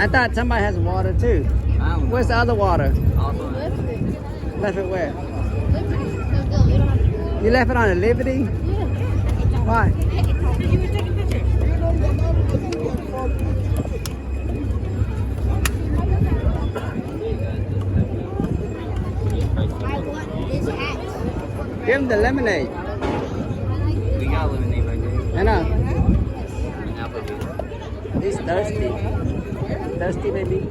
I thought somebody has water too. I don't know. Where's the other water? Also, Left it where? Liberty. No, go. You don't have to go. You left it on the Liberty? Yeah. Why? You were taking pictures. I want this hat. Give him the lemonade. we got lemonade right there. I know. And apple juice. He's thirsty. Thirsty, baby.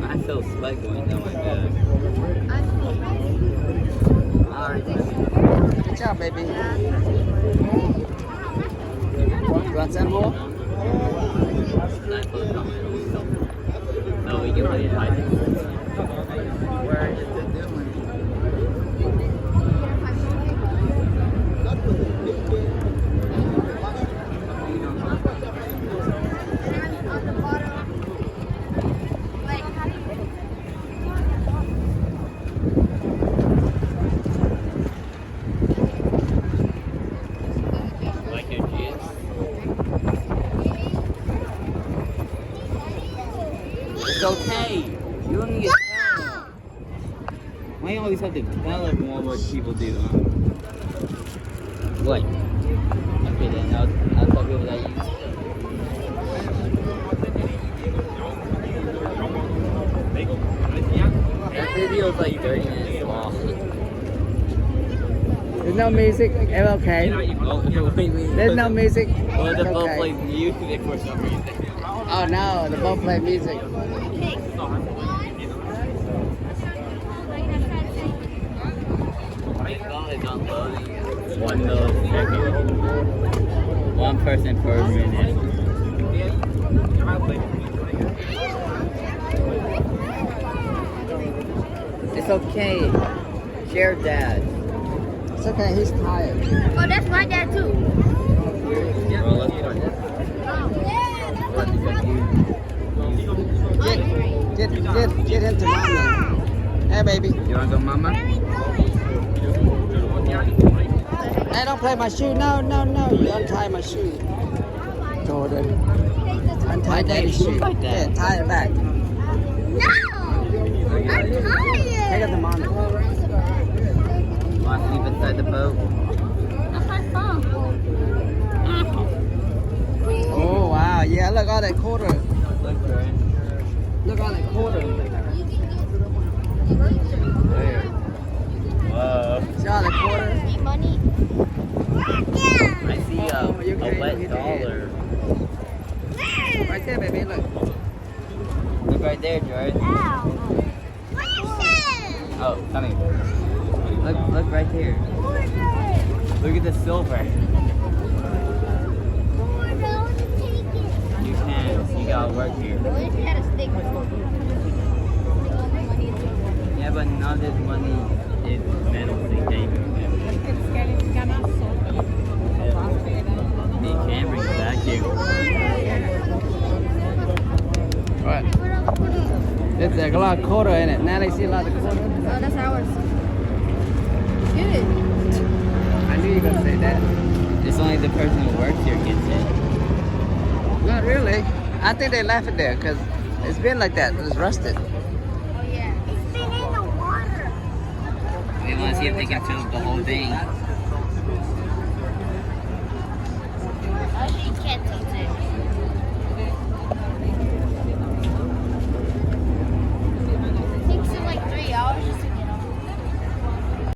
I feel sweat going down my back. Alright. Good job, baby. You want some more? No, we can play it hide and seek. Where is it doing? Like your kids? It's okay. You don't need to tell. Why you always have to tell everyone what people do? What? Okay then, I'll tell people that you. That video is like 30 minutes long. There's no music. It's okay. Oh, wait. There's no music. Well, the It's boat okay. plays music for some reason. Oh no, the boat play music. My phone is unloading. 1 millisecond. 1 person per minute. It's okay. Share dad. It's okay. He's tired. Oh, that's my dad too. Bro, let's start this. What, because Get him to mama. Hey, baby. you wanna go, mama? Hey, don't play my shoe. No. You untie my shoe. Jordan. Untie daddy's shoe. Like that. Yeah, tie it back. No! I'm tired. Take it to mommy. Wanna sleep inside the boat? That's my phone. Oh, wow. Yeah, look, all that quarter. Look, Jordan. Look, all that quarter. Where? Whoa. See all that quarter? Need money? I see Oh, you a can't wet hit the head. dollar. Right there, baby. Look. Look right there, Jordan. Ow. Oh, come here. Look right here. Look at the silver. You can. You gotta work here. What if you had a stick? Yeah, but none of this money is metal saving. You can bring it back here. What? There's a lot of quarter in it. Now they see a lot of quarter. Oh, that's ours. Get it. I knew you were gonna say that. It's only the person who works here gets it. Not really. I think they left it there because it's been like that. It was rusted. Oh, yeah. It's been in the water. They want to see if they can fill the whole thing.